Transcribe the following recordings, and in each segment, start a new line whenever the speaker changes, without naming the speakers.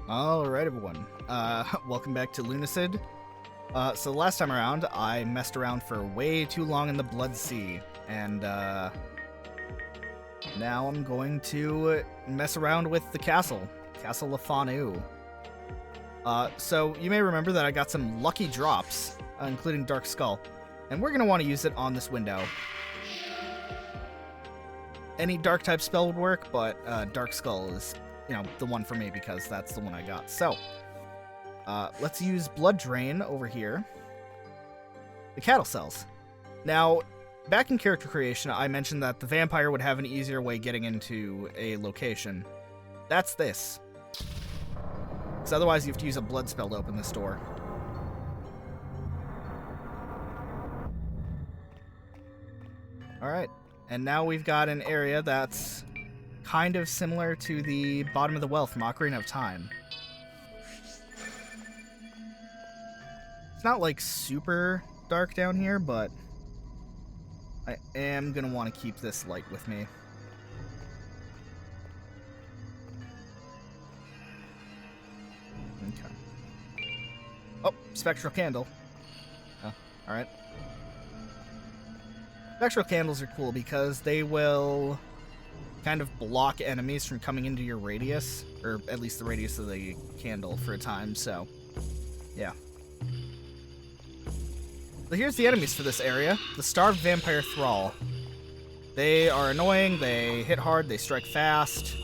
Alright everyone, welcome back to Lunacid. So last time around, I messed around for way too long in the Blood Sea, and now I'm going to mess around with the Castle Lafanu. So you may remember that I got some lucky drops, including Dark Skull, and we're going to want to use it on this window. Any dark type spell would work, but Dark Skull is, the one for me because that's the one I got. So, let's use Blood Drain over here. The cattle cells. Now, back in character creation, I mentioned that the vampire would have an easier way getting into a location. That's this. Because otherwise you have to use a blood spell to open this door. Alright, and now we've got an area that's kind of similar to the bottom of the well from Ocarina of Time. It's not like super dark down here, but I am going to want to keep this light with me. Okay. Oh, spectral candle. Oh, alright. Spectral candles are cool because they will kind of block enemies from coming into your radius, or at least the radius of the candle for a time, so yeah. So here's the enemies for this area. The Starved Vampire Thrall. They are annoying, they hit hard, they strike fast.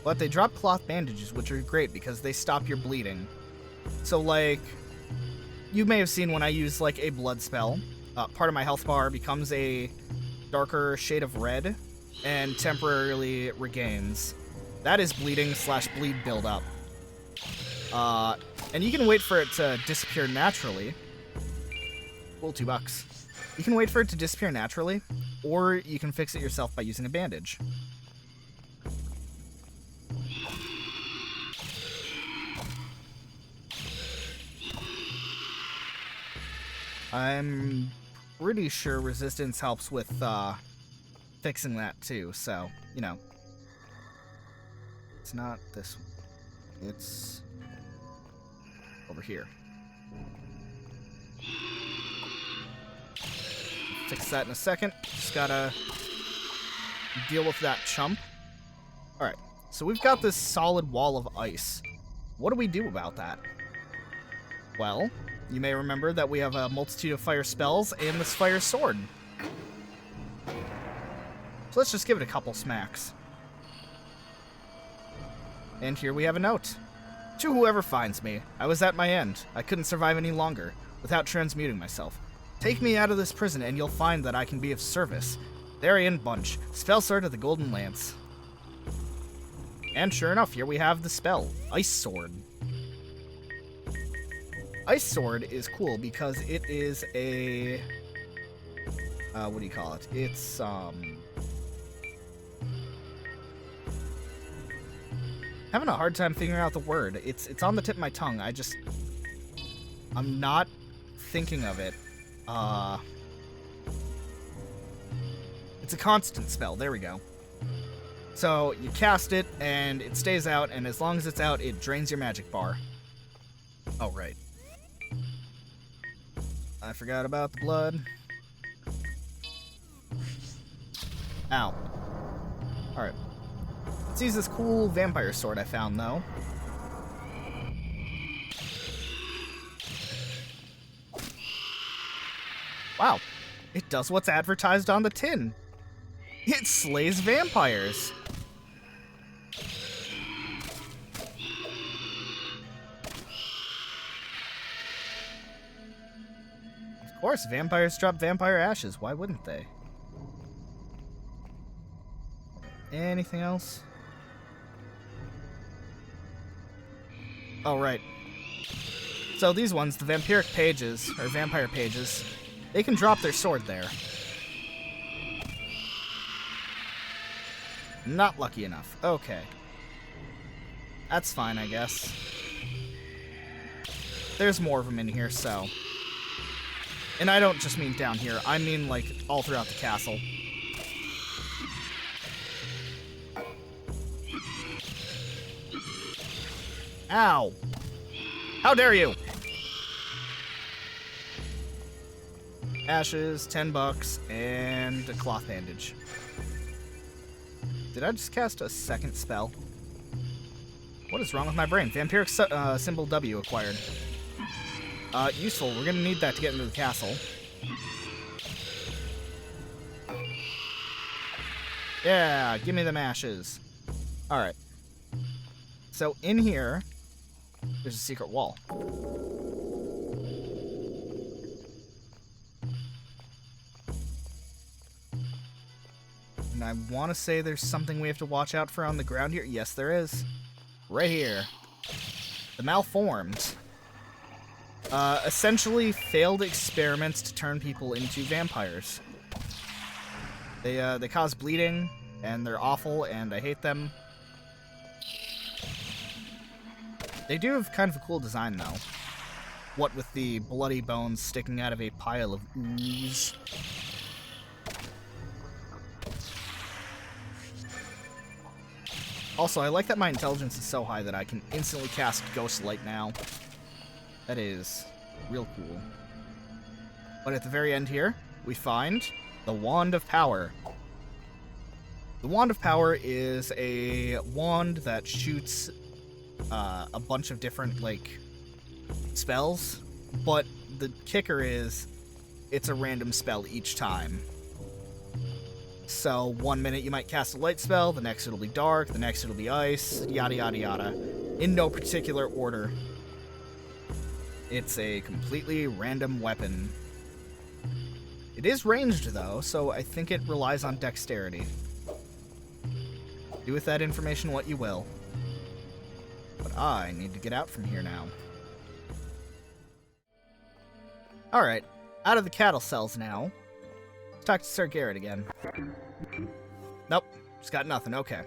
But they drop cloth bandages, which are great because they stop your bleeding. So like, you may have seen when I use like a blood spell, part of my health bar becomes a darker shade of red and temporarily regains. That is bleeding / bleed buildup. And you can wait for it to disappear naturally. Cool, $2. You can wait for it to disappear naturally, or you can fix it yourself by using a bandage. I'm pretty sure resistance helps with fixing that too, so, it's not this one. It's over here. Fix that in a second. Just gotta deal with that chump. Alright, so we've got this solid wall of ice. What do we do about that? Well, you may remember that we have a multitude of fire spells and this fire sword. So let's just give it a couple smacks. And here we have a note. To whoever finds me, I was at my end. I couldn't survive any longer without transmuting myself. Take me out of this prison and you'll find that I can be of service. Therian Bunch, Spell Sword of the Golden Lance. And sure enough, here we have the spell, Ice Sword. Ice Sword is cool because it is a... what do you call it? It's, having a hard time figuring out the word. It's on the tip of my tongue. I'm not thinking of it. It's a constant spell. There we go. So you cast it, and it stays out, and as long as it's out, it drains your magic bar. Oh, right. I forgot about the blood. Ow. Alright. Let's use this cool vampire sword I found, though. Wow. It does what's advertised on the tin. It slays vampires. Of course, vampires drop vampire ashes. Why wouldn't they? Anything else? Oh, right. So these ones, the vampiric pages, or vampire pages, they can drop their sword there. Not lucky enough. Okay. That's fine, I guess. There's more of them in here, so... And I don't just mean down here, I mean, like, all throughout the castle. Ow! How dare you! Ashes, $10, and a cloth bandage. Did I just cast a second spell? What is wrong with my brain? Vampiric symbol W acquired. Useful. We're gonna need that to get into the castle. Yeah, give me them ashes. Alright. So in here, there's a secret wall. And I want to say there's something we have to watch out for on the ground here. Yes, there is. Right here. The Malformed. Essentially failed experiments to turn people into vampires. They cause bleeding, and they're awful, and I hate them. They do have kind of a cool design, though. What with the bloody bones sticking out of a pile of ooze. Also, I like that my intelligence is so high that I can instantly cast Ghost Light now. That is real cool. But at the very end here, we find the Wand of Power. The Wand of Power is a wand that shoots a bunch of different, like, spells, but the kicker is it's a random spell each time. So 1 minute you might cast a light spell, the next it'll be dark, the next it'll be ice, yada yada yada, in no particular order. It's a completely random weapon. It is ranged though, so I think it relies on dexterity. Do with that information what you will. But I need to get out from here now. Alright, out of the cattle cells now. Let's talk to Sir Garrett again. Nope, just got nothing, okay.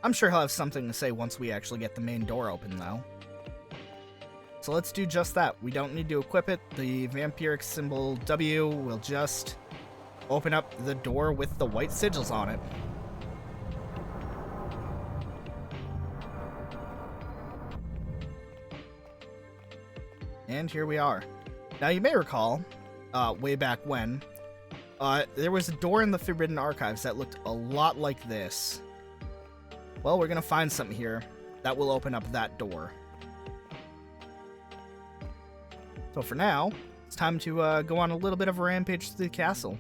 I'm sure he'll have something to say once we actually get the main door open, though. So let's do just that. We don't need to equip it. The vampiric symbol W will just open up the door with the white sigils on it. And here we are. Now you may recall, way back when, there was a door in the Forbidden Archives that looked a lot like this. Well, we're gonna find something here that will open up that door. So for now, it's time to go on a little bit of a rampage through the castle.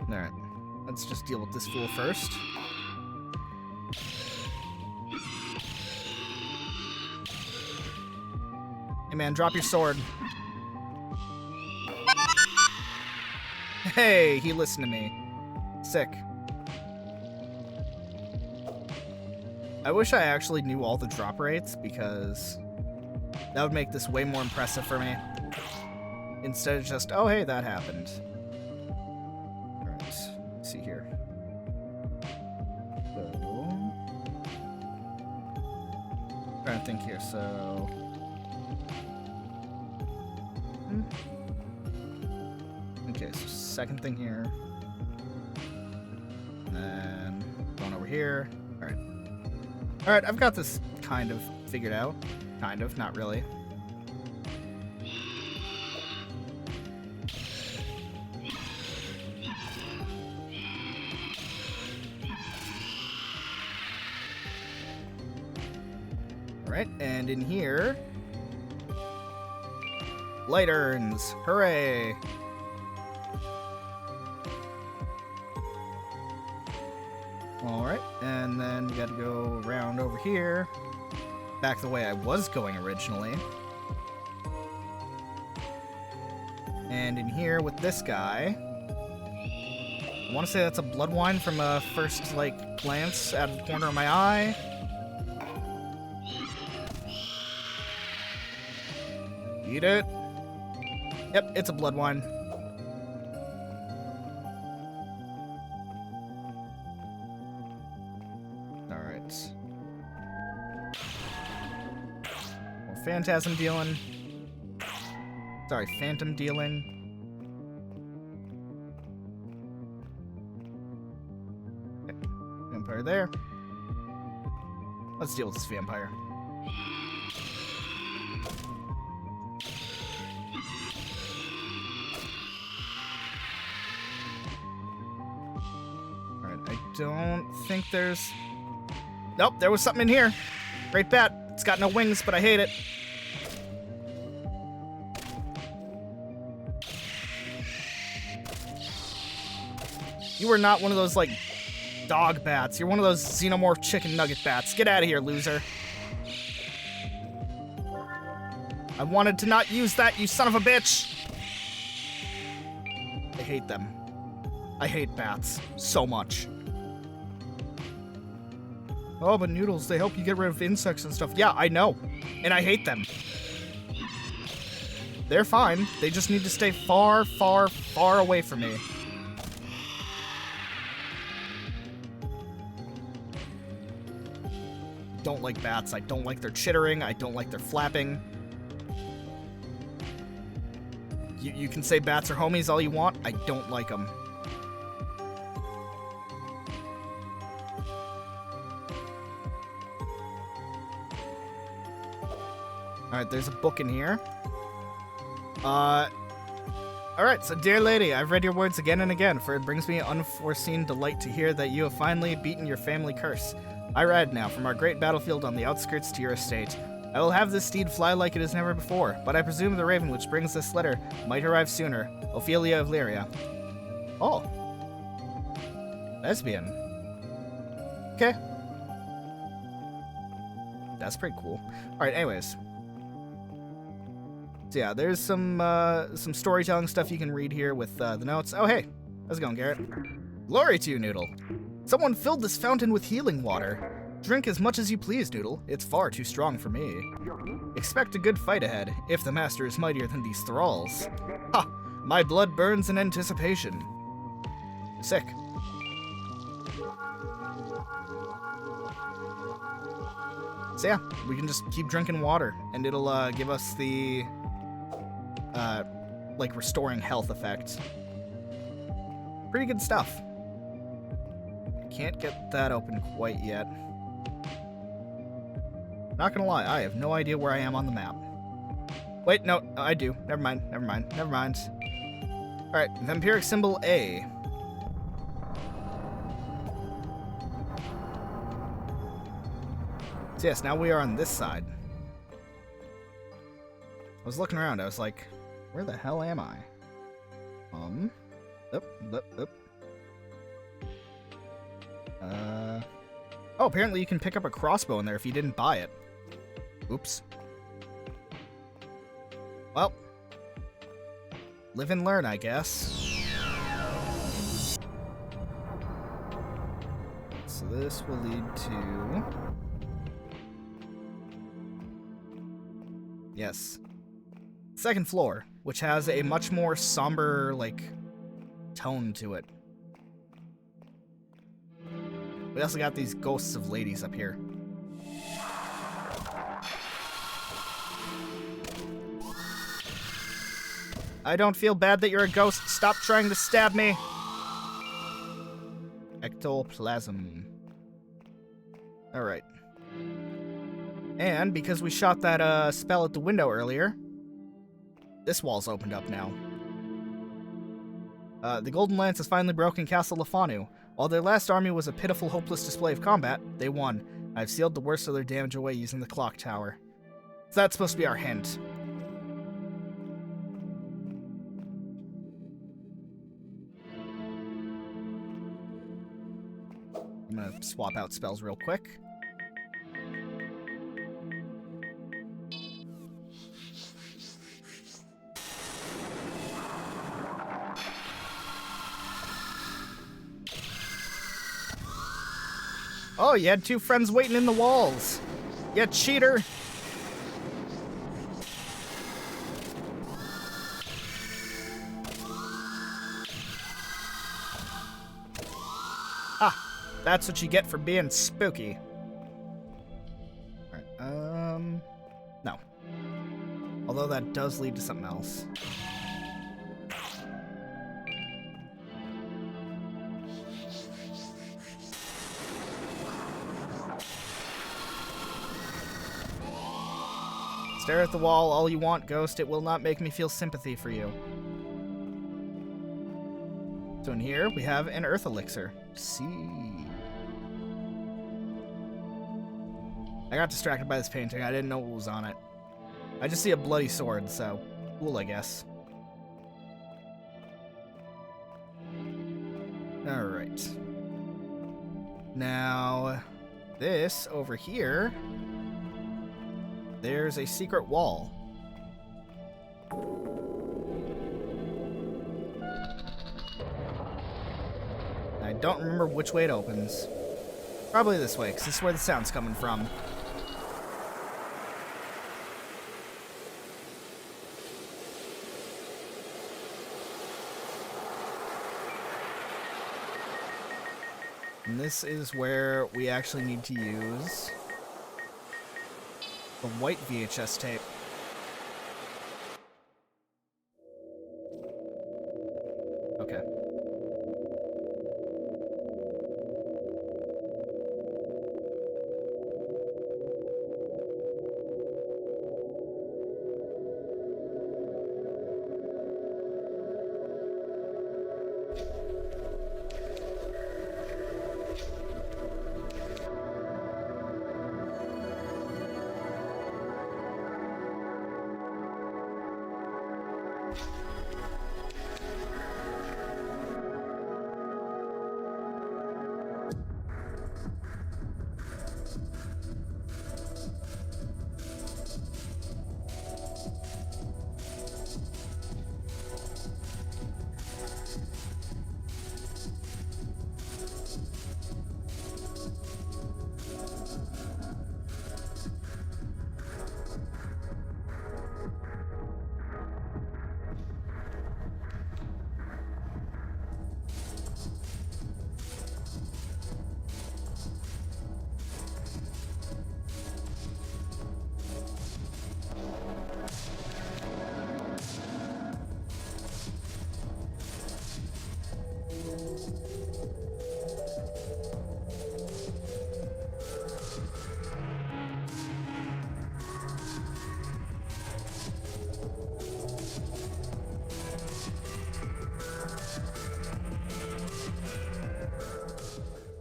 Alright, let's just deal with this fool first. Hey man, drop your sword. Hey, he listened to me. Sick. I wish I actually knew all the drop rates, because that would make this way more impressive for me. Instead of just, oh hey, that happened. Alright, let's see here. So, trying to think here, so... Okay, so second thing here. And then going over here. Alright. Alright, I've got this kind of figured out. Kind of, not really. Alright, and in here... light urns! Hooray! Alright, and then we gotta go around over here. Back the way I was going originally. And in here with this guy. I want to say that's a blood wine from a first, like, glance out of the corner of my eye. Eat it. Yep, it's a blood wine. Alright. More phantasm dealing. Sorry, phantom dealing. there. Let's deal with this vampire. Alright, I don't think there's... Nope, there was something in here. Great bat. It's got no wings, but I hate it. You are not one of those, like, dog bats. You're one of those xenomorph chicken nugget bats. Get out of here, loser. I wanted to not use that, you son of a bitch. I hate them. I hate bats so much. Oh, but noodles, they help you get rid of insects and stuff. Yeah, I know. And I hate them. They're fine. They just need to stay far, far, far away from me. Don't like bats. I don't like their chittering. I don't like their flapping. You can say bats are homies all you want. I don't like them. Alright, there's a book in here. Alright, so dear lady, I've read your words again and again, for it brings me unforeseen delight to hear that you have finally beaten your family curse. I ride now from our great battlefield on the outskirts to your estate. I will have this steed fly like it is never before, but I presume the raven which brings this letter might arrive sooner. Ophelia of Lyria. Oh. Lesbian. Okay. That's pretty cool. Alright, anyways. So yeah, there's some storytelling stuff you can read here with the notes. Oh, hey. How's it going, Garrett? Glory to you, Noodle. Someone filled this fountain with healing water. Drink as much as you please, Noodle. It's far too strong for me. Expect a good fight ahead, if the master is mightier than these thralls. Ha! My blood burns in anticipation. Sick. So yeah, we can just keep drinking water, and it'll give us the, like, restoring health effect. Pretty good stuff. Can't get that open quite yet. Not gonna lie, I have no idea where I am on the map. Wait, no, I do. Never mind. Alright, vampiric symbol A. So yes, now we are on this side. I was looking around, I was like, where the hell am I? Oh, apparently you can pick up a crossbow in there if you didn't buy it. Oops. Well, live and learn, I guess. So this will lead to... Yes. Second floor, which has a much more somber, like, tone to it. We also got these ghosts of ladies up here. I don't feel bad that you're a ghost. Stop trying to stab me. Ectoplasm. Alright. And because we shot that spell at the window earlier, this wall's opened up now. The Golden Lance has finally broken Castle Lefanu. While their last army was a pitiful, hopeless display of combat, they won. I've sealed the worst of their damage away using the clock tower. So that's supposed to be our hint. I'm gonna swap out spells real quick. Oh, you had two friends waiting in the walls. You cheater. Ah, that's what you get for being spooky. Alright, no. Although that does lead to something else. Stare at the wall all you want, Ghost. It will not make me feel sympathy for you. So in here, we have an Earth Elixir. See. I got distracted by this painting. I didn't know what was on it. I just see a bloody sword, so cool, I guess. Alright. Now, this over here, there's a secret wall. I don't remember which way it opens. Probably this way, because this is where the sound's coming from. And this is where we actually need to use the white VHS tape. Okay.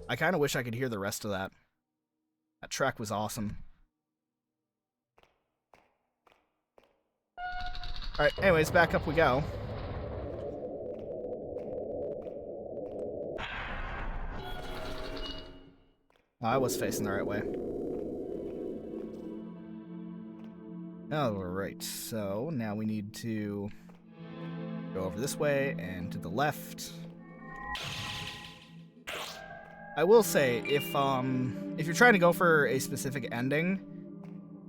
I kind of wish I could hear the rest of that. That track was awesome. Alright, anyways, back up we go. Oh, I was facing the right way. Alright, so now we need to go over this way and to the left. I will say, if you're trying to go for a specific ending,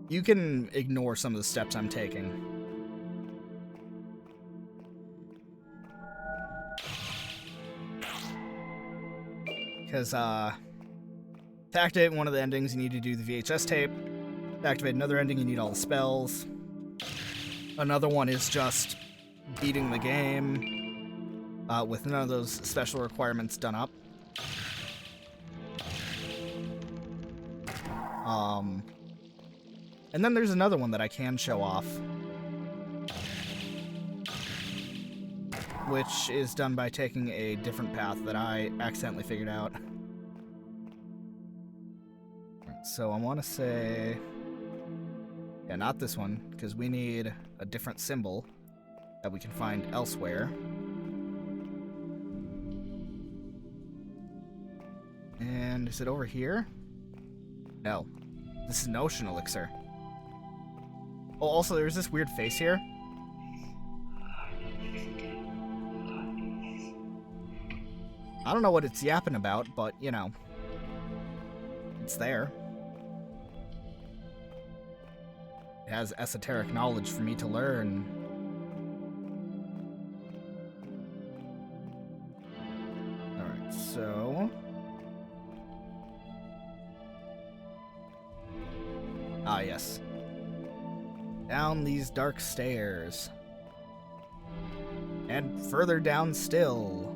you can ignore some of the steps I'm taking. Because, to activate one of the endings, you need to do the VHS tape. To activate another ending, you need all the spells. Another one is just beating the game, with none of those special requirements done up. And then there's another one that I can show off, which is done by taking a different path that I accidentally figured out. So I want to say, yeah, not this one, because we need a different symbol that we can find elsewhere. And is it over here? No. This is an ocean elixir. Oh, also, there's this weird face here. I don't know what it's yapping about, but, you know, it's there. It has esoteric knowledge for me to learn. Alright, so... Ah, yes. Down these dark stairs. And further down still.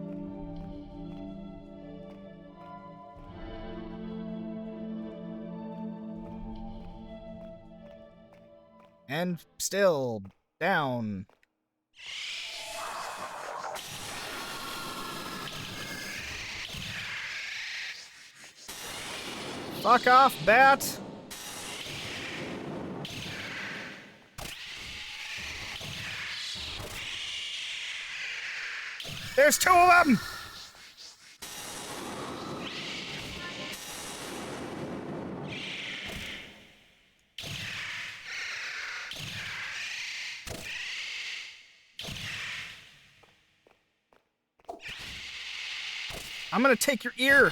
And still down. Fuck off, bat! There's 2 of them! I'm gonna take your ear!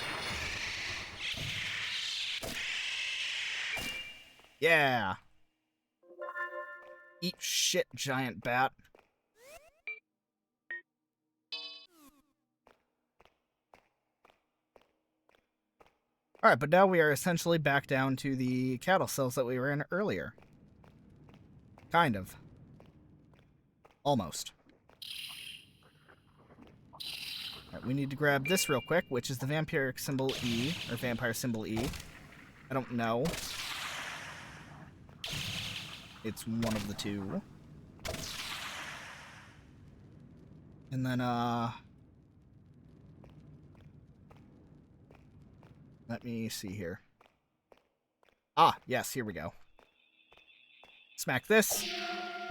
Yeah! Eat shit, giant bat. Alright, but now we are essentially back down to the cattle cells that we were in earlier. Kind of. Almost. Alright, we need to grab this real quick, which is the vampiric symbol E, or vampire symbol E. I don't know. It's one of the two. And then, let me see here. Ah, yes, here we go. Smack this.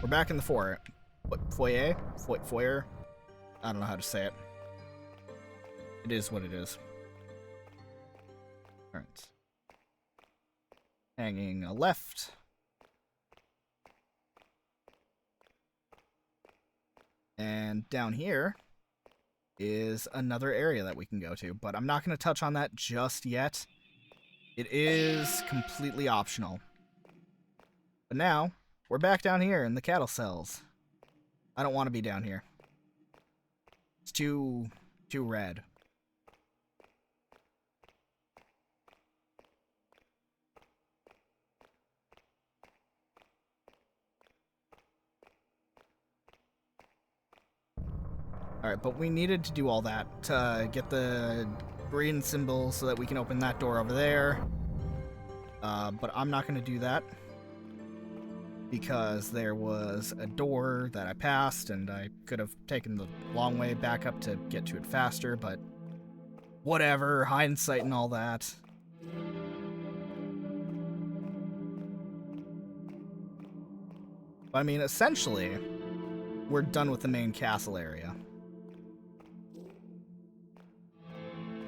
We're back in the foyer. What, foyer? Foyer? I don't know how to say it. It is what it is. Alright. Hanging a left. And down here is another area that we can go to, but I'm not going to touch on that just yet. It is completely optional. But now, we're back down here in the cattle cells. I don't want to be down here. It's too red. Alright, but we needed to do all that to get the green symbol so that we can open that door over there. But I'm not going to do that because there was a door that I passed and I could have taken the long way back up to get to it faster, but whatever, hindsight and all that. I mean, essentially, we're done with the main castle area.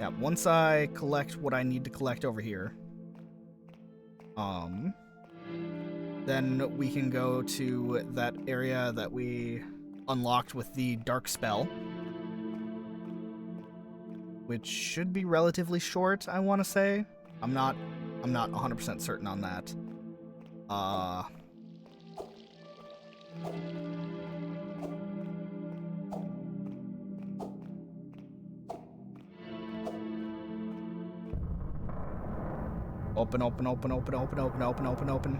Yeah, once I collect what I need to collect over here, then we can go to that area that we unlocked with the dark spell, which should be relatively short, I want to say. I'm not 100% certain on that. Open, open, open, open, open, open, open, open, open.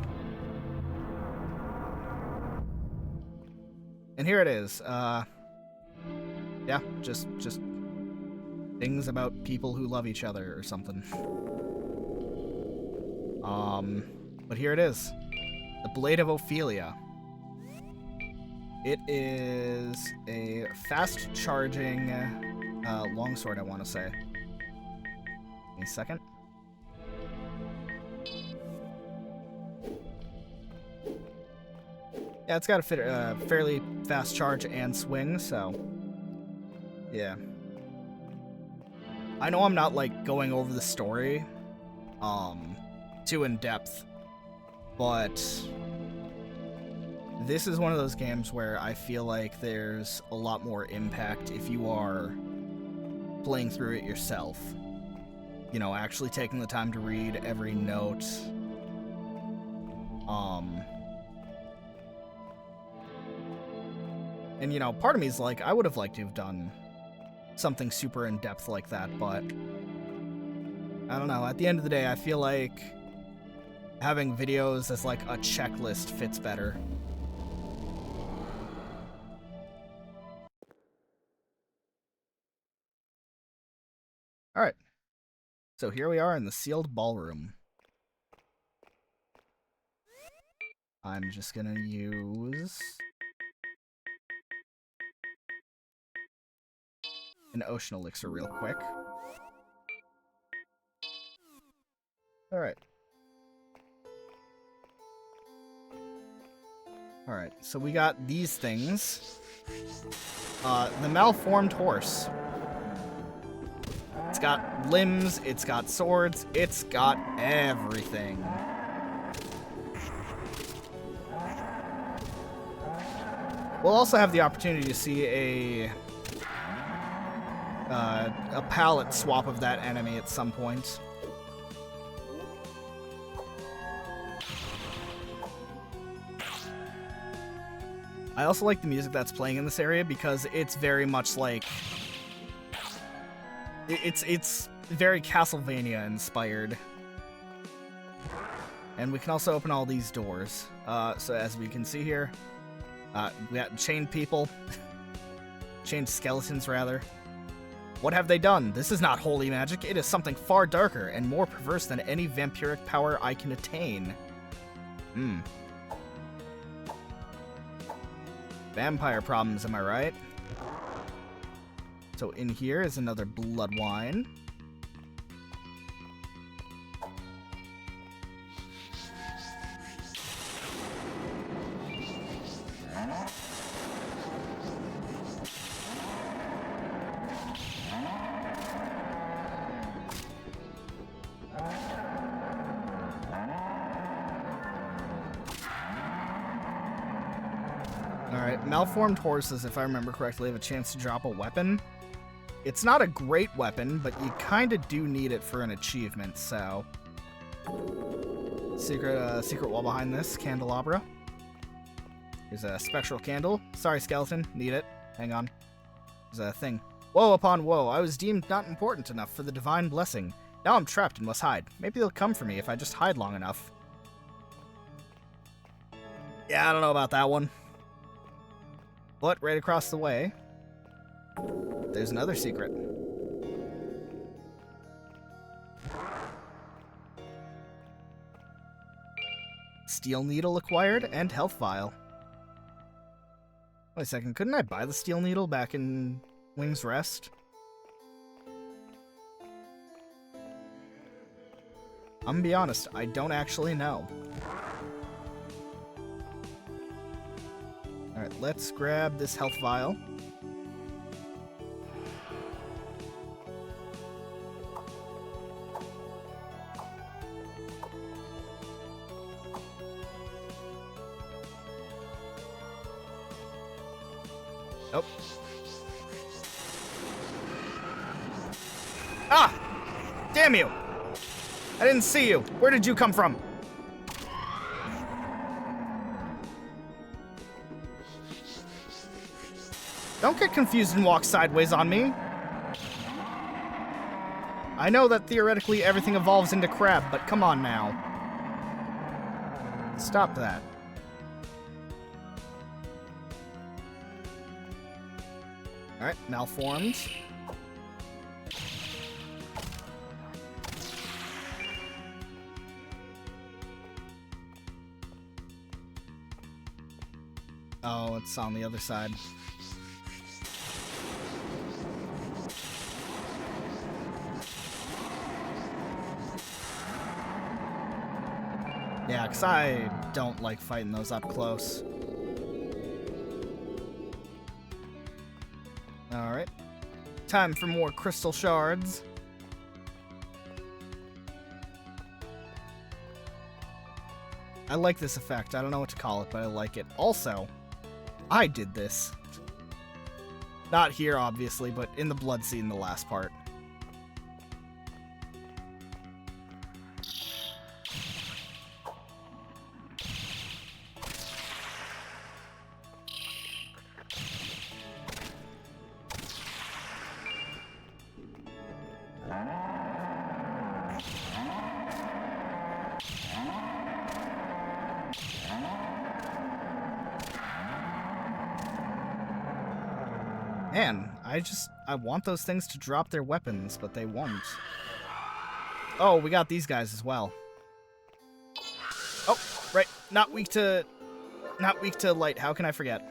And here it is. Yeah, just things about people who love each other or something. But here it is. The Blade of Ophelia. It is a fast-charging longsword, I want to say. Give me a second. Yeah, it's got a fairly fast charge and swing, so yeah. I know I'm not like going over the story too in depth, but this is one of those games where I feel like there's a lot more impact if you are playing through it yourself. You know, actually taking the time to read every note. And, you know, part of me is like, I would have liked to have done something super in-depth like that, but I don't know. At the end of the day, I feel like having videos as, like, a checklist fits better. Alright. So here we are in the sealed ballroom. I'm just gonna use an ocean elixir real quick. Alright. Alright, so we got these things. The malformed horse. It's got limbs, it's got swords, it's got everything. We'll also have the opportunity to see a palette swap of that enemy at some point. I also like the music that's playing in this area because it's very much like... It's very Castlevania inspired. And we can also open all these doors. So as we can see here, we got chained people. Chained skeletons, rather. What have they done? This is not holy magic. It is something far darker and more perverse than any vampiric power I can attain. Vampire problems, am I right? So in here is another blood wine. Alright, malformed horses, if I remember correctly, have a chance to drop a weapon. It's not a great weapon, but you kind of do need it for an achievement, so... Secret wall behind this, candelabra. Here's a spectral candle. Sorry, skeleton, need it. Hang on. There's a thing. Woe upon woe, I was deemed not important enough for the divine blessing. Now I'm trapped and must hide. Maybe they'll come for me if I just hide long enough. Yeah, I don't know about that one. But right across the way, there's another secret. Steel needle acquired and health vial. Wait a second, couldn't I buy the steel needle back in Wing's Rest? I'm gonna be honest, I don't actually know. Alright, let's grab this health vial. Oh. Ah! Damn you! I didn't see you. Where did you come from? Don't get confused and walk sideways on me. I know that theoretically everything evolves into crab, but come on now. Stop that. Alright, malformed. Oh, it's on the other side. Yeah, because I don't like fighting those up close. Alright. Time for more crystal shards. I like this effect. I don't know what to call it, but I like it. Also, I did this. Not here, obviously, but in the blood scene, the last part. Man, I want those things to drop their weapons, but they won't. Oh, we got these guys as well. Oh, right, not weak to Not weak to light. How can I forget?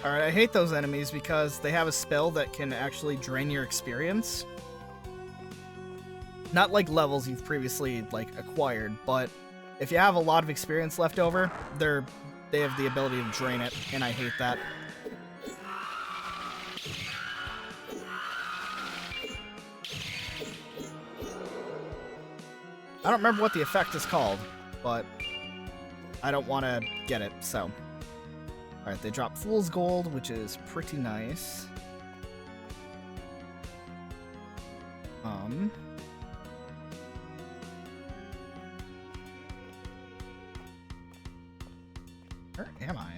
Alright, I hate those enemies because they have a spell that can actually drain your experience. Not like levels you've previously, like, acquired, but if you have a lot of experience left over, they have the ability to drain it, and I hate that. I don't remember what the effect is called, but I don't want to get it, so... Alright, they drop Fool's Gold, which is pretty nice. Where am I?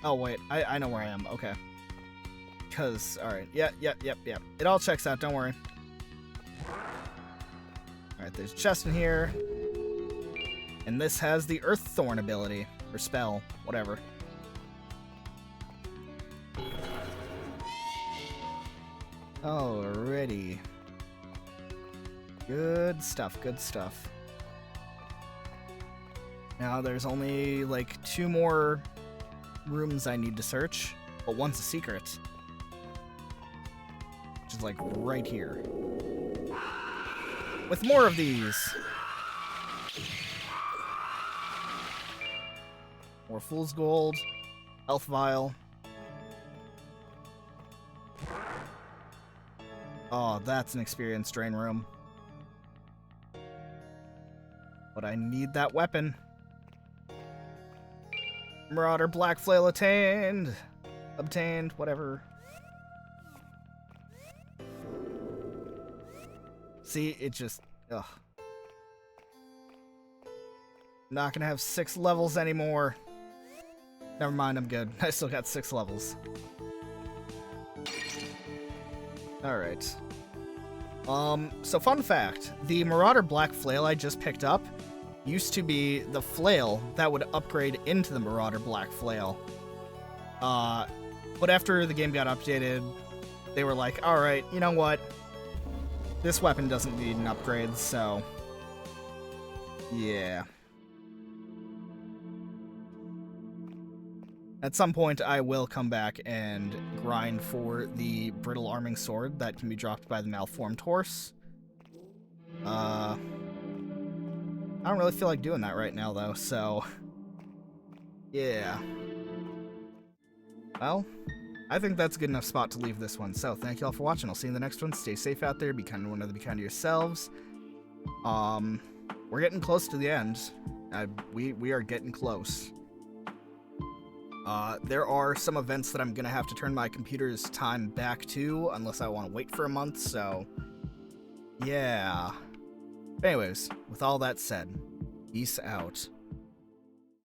Oh, wait, I know where I am, okay. Because, alright, yep. It all checks out, don't worry. Alright, there's a chest in here. And this has the Earth Thorn ability. Or spell, whatever. Alrighty. Good stuff, good stuff. Now there's only like 2 more rooms I need to search, but one's a secret. Which is like right here. With more of these. More Fool's Gold, Health Vial. Oh, that's an experience drain room. But I need that weapon. Marauder Black Flail attained. Obtained, whatever. See, it just... Ugh. Not gonna have 6 levels anymore. Never mind, I'm good. I still got 6 levels. Alright. So fun fact, the Marauder Black Flail I just picked up used to be the flail that would upgrade into the Marauder Black Flail. But after the game got updated, they were like, alright, you know what? This weapon doesn't need an upgrade, so... yeah. At some point, I will come back and grind for the Brittle Arming Sword that can be dropped by the Malformed Horse. I don't really feel like doing that right now, though, so... yeah. Well, I think that's a good enough spot to leave this one. So, thank you all for watching. I'll see you in the next one. Stay safe out there. Be kind to one another. Be kind to yourselves. We're getting close to the end. We are getting close. There are some events that I'm gonna have to turn my computer's time back to, unless I want to wait for a month, so... yeah. But anyways, with all that said, peace out.